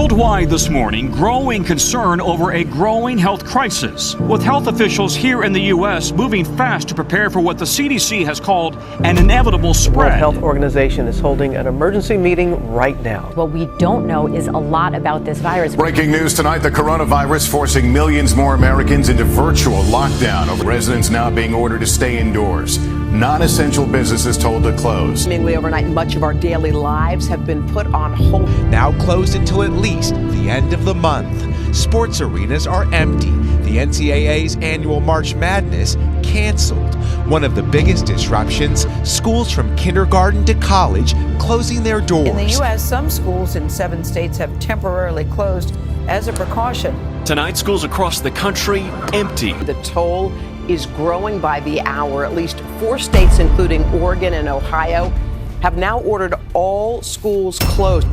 Worldwide this morning, growing concern over a growing health crisis, with health officials here in the U.S. moving fast to prepare for what the CDC has called an inevitable spread. The World Health Organization is holding an emergency meeting right now. What we don't know is a lot about this virus. Breaking news tonight, the coronavirus forcing millions more Americans into virtual lockdown. Residents now being ordered to stay indoors. Non-essential businesses told to close. Seemingly overnight, much of our daily lives have been put on hold. Now closed until at least the end of the month. Sports arenas are empty. The NCAA's annual March Madness canceled. One of the biggest disruptions, schools from kindergarten to college closing their doors. In the U.S., some schools in 7 states have temporarily closed as a precaution. Tonight, schools across the country empty. The toll is growing by the hour. At least 4 states, including Oregon and Ohio, have now ordered all schools closed.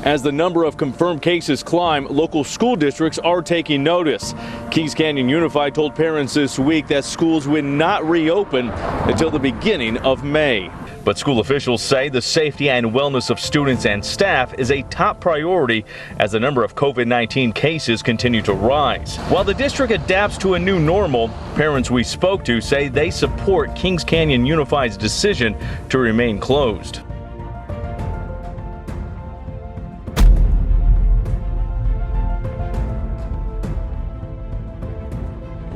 As the number of confirmed cases climb, local school districts are taking notice. Kings Canyon Unified told parents this week that schools would not reopen until the beginning of May. But school officials say the safety and wellness of students and staff is a top priority as the number of COVID-19 cases continue to rise. While the district adapts to a new normal, parents we spoke to say they support Kings Canyon Unified's decision to remain closed.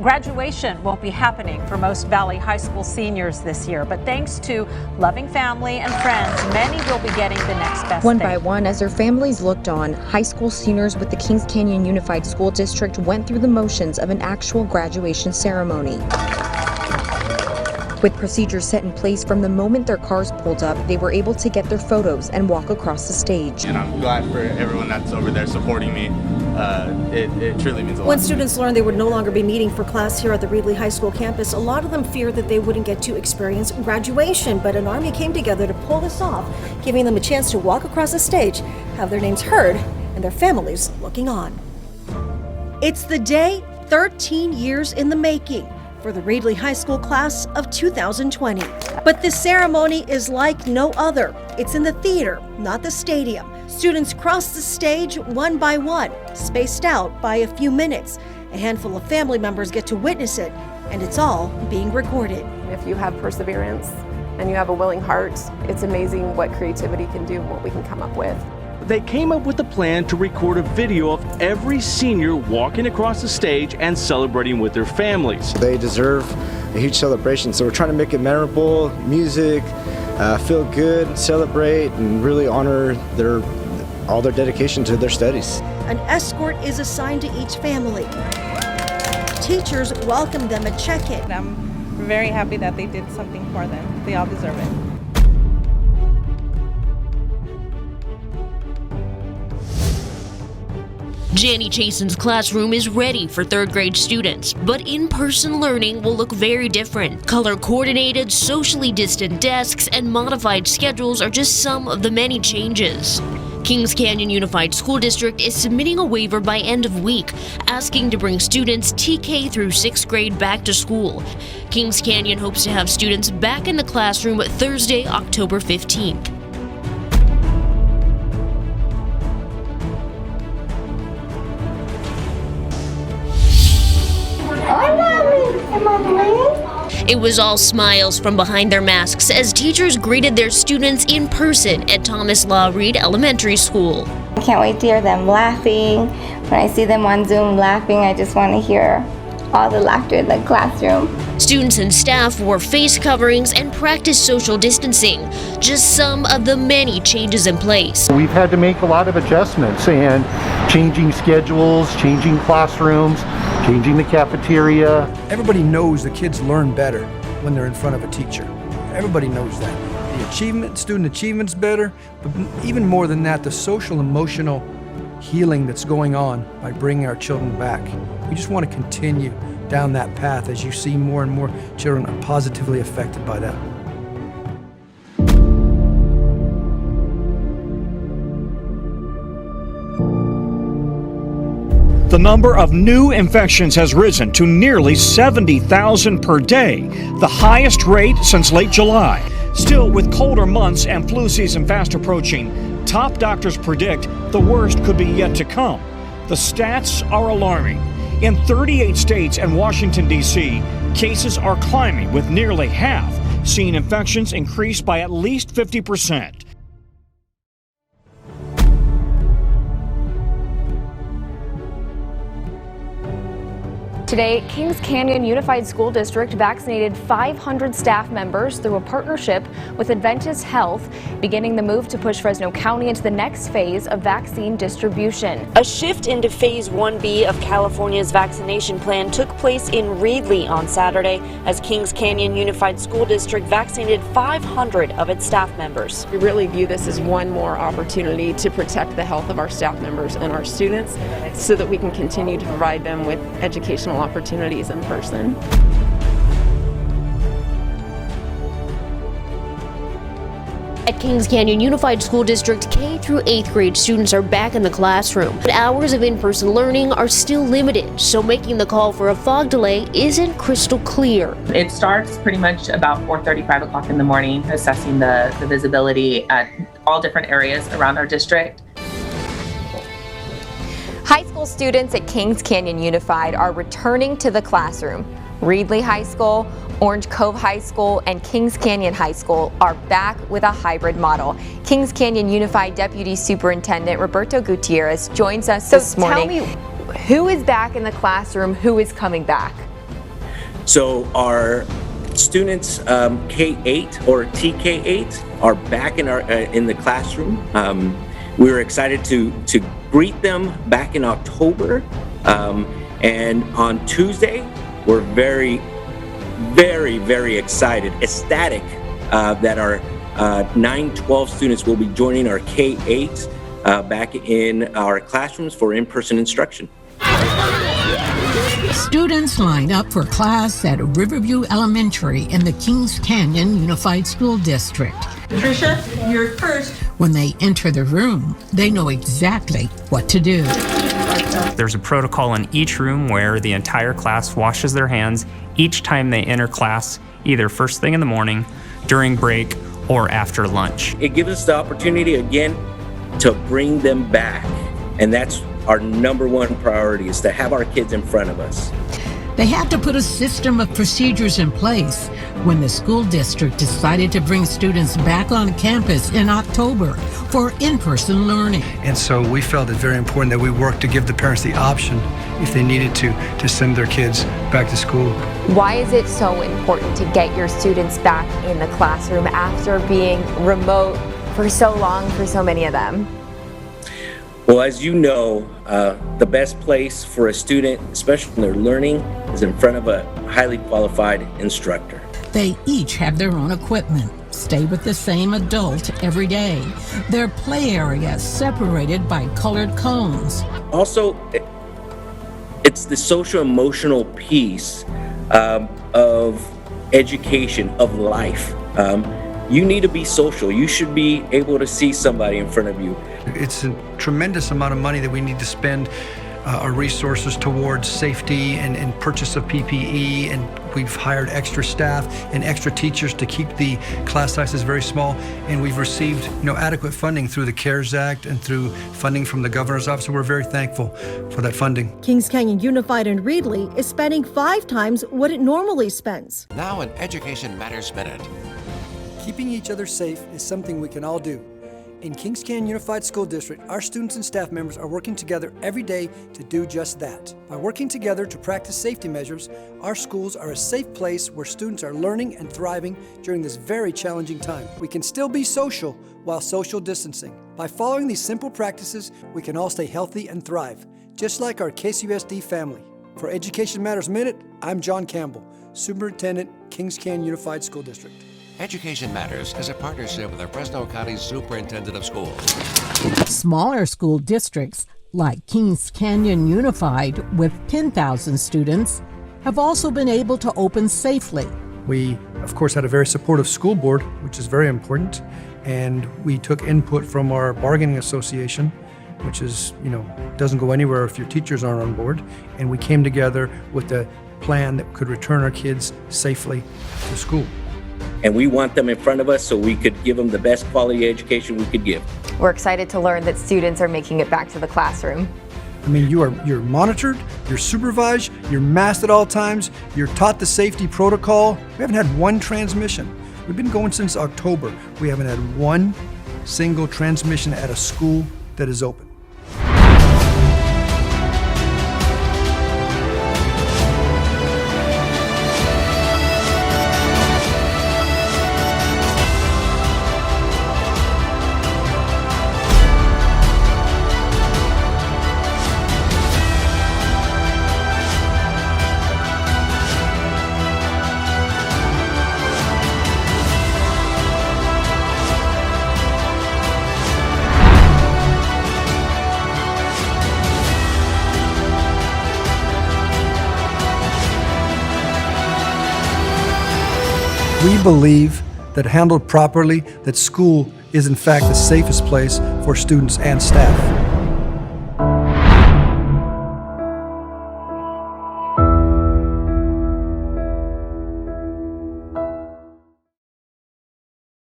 Graduation won't be happening for most Valley High School seniors this year, but thanks to loving family and friends, many will be getting the next best One thing. by one, as their families looked on, high school seniors with the Kings Canyon Unified School District went through the motions of an actual graduation ceremony. With procedures set in place from the moment their cars pulled up, they were able to get their photos and walk across the stage. And I'm glad for everyone that's over there supporting me. It truly means a lot. When students learned they would no longer be meeting for class here at the Reedley High School campus, a lot of them feared that they wouldn't get to experience graduation, but an army came together to pull this off, giving them a chance to walk across the stage, have their names heard, and their families looking on. It's the day 13 years in the making for the Reedley High School class of 2020. But this ceremony is like no other. It's in the theater, not the stadium. Students cross the stage one by one, spaced out by a few minutes. A handful of family members get to witness it, and it's all being recorded. If you have perseverance and you have a willing heart, it's amazing what creativity can do and what we can come up with. They came up with a plan to record a video of every senior walking across the stage and celebrating with their families. They deserve a huge celebration, so we're trying to make it memorable, music, feel good, celebrate, and really honor all their dedication to their studies. An escort is assigned to each family. Teachers welcome them and check in. I'm very happy that they did something for them. They all deserve it. Janie Chasen's classroom is ready for third grade students, but in-person learning will look very different. Color-coordinated, socially distant desks, and modified schedules are just some of the many changes. Kings Canyon Unified School District is submitting a waiver by end of week, asking to bring students TK through 6th grade back to school. Kings Canyon hopes to have students back in the classroom Thursday, October 15th. It was all smiles from behind their masks as teachers greeted their students in person at Thomas Law Reed Elementary School. I can't wait to hear them laughing. When I see them on Zoom laughing, I just want to hear all the laughter in the classroom. Students and staff wore face coverings and practiced social distancing, just some of the many changes in place. We've had to make a lot of adjustments and changing schedules, changing classrooms, changing the cafeteria. Everybody knows the kids learn better when they're in front of a teacher. Everybody knows that. Student achievement's better, but even more than that, the social emotional healing that's going on by bringing our children back. We just want to continue down that path as you see more and more children are positively affected by that. The number of new infections has risen to nearly 70,000 per day, the highest rate since late July. Still, with colder months and flu season fast approaching, top doctors predict the worst could be yet to come. The stats are alarming. In 38 states and Washington, D.C., cases are climbing, with nearly half seeing infections increase by at least 50%. Today, Kings Canyon Unified School District vaccinated 500 staff members through a partnership with Adventist Health, beginning the move to push Fresno County into the next phase of vaccine distribution. A shift into Phase 1B of California's vaccination plan took place in Reedley on Saturday as Kings Canyon Unified School District vaccinated 500 of its staff members. We really view this as one more opportunity to protect the health of our staff members and our students so that we can continue to provide them with educational opportunities in person. At Kings Canyon Unified School District, K through 8th grade students are back in the classroom, but hours of in-person learning are still limited, so making the call for a fog delay isn't crystal clear. It starts pretty much about 4:30, 5 o'clock in the morning, assessing the visibility at all different areas around our district. High school students at Kings Canyon Unified are returning to the classroom. Reedley High School, Orange Cove High School, and Kings Canyon High School are back with a hybrid model. Kings Canyon Unified Deputy Superintendent Roberto Gutierrez joins us this morning. Tell me, who is back in the classroom? Who is coming back? So our students K8 or TK8 are back in the classroom. We were excited to greet them back in October, and on Tuesday we're very excited, ecstatic that our 9-12 students will be joining our K8 back in our classrooms for in-person instruction. Students line up for class at Riverview Elementary in the Kings Canyon Unified School District. Patricia, you're first. When they enter the room, they know exactly what to do. There's a protocol in each room where the entire class washes their hands each time they enter class, either first thing in the morning, during break, or after lunch. It gives us the opportunity again to bring them back, and that's our number one priority, is to have our kids in front of us. They had to put a system of procedures in place when the school district decided to bring students back on campus in October for in-person learning. And so we felt it very important that we work to give the parents the option, if they needed to send their kids back to school. Why is it so important to get your students back in the classroom after being remote for so long for so many of them? Well, as you know, the best place for a student, especially when they're learning, is in front of a highly qualified instructor. They each have their own equipment, stay with the same adult every day. Their play areas separated by colored cones. Also, it's the social emotional piece of education, of life. You need to be social. You should be able to see somebody in front of you. It's a tremendous amount of money that we need to spend our resources towards safety and purchase of PPE, and we've hired extra staff and extra teachers to keep the class sizes very small, and we've received adequate funding through the CARES Act and through funding from the governor's office. We're very thankful for that funding. Kings Canyon Unified in Reedley is spending 5 times what it normally spends. Now an Education Matters Minute. Keeping each other safe is something we can all do. In Kings Canyon Unified School District, our students and staff members are working together every day to do just that. By working together to practice safety measures, our schools are a safe place where students are learning and thriving during this very challenging time. We can still be social while social distancing. By following these simple practices, we can all stay healthy and thrive, just like our KCUSD family. For Education Matters Minute, I'm John Campbell, Superintendent, Kings Canyon Unified School District. Education Matters is a partnership with the Fresno County Superintendent of Schools. Smaller school districts like Kings Canyon Unified with 10,000 students have also been able to open safely. We, of course, had a very supportive school board, which is very important, and we took input from our bargaining association which is, doesn't go anywhere if your teachers aren't on board. And we came together with a plan that could return our kids safely to school. And we want them in front of us so we could give them the best quality education we could give. We're excited to learn that students are making it back to the classroom. I mean, you're monitored, you're supervised, you're masked at all times, you're taught the safety protocol. We haven't had one transmission. We've been going since October. We haven't had one single transmission at a school that is open. We believe that handled properly, that school is in fact the safest place for students and staff.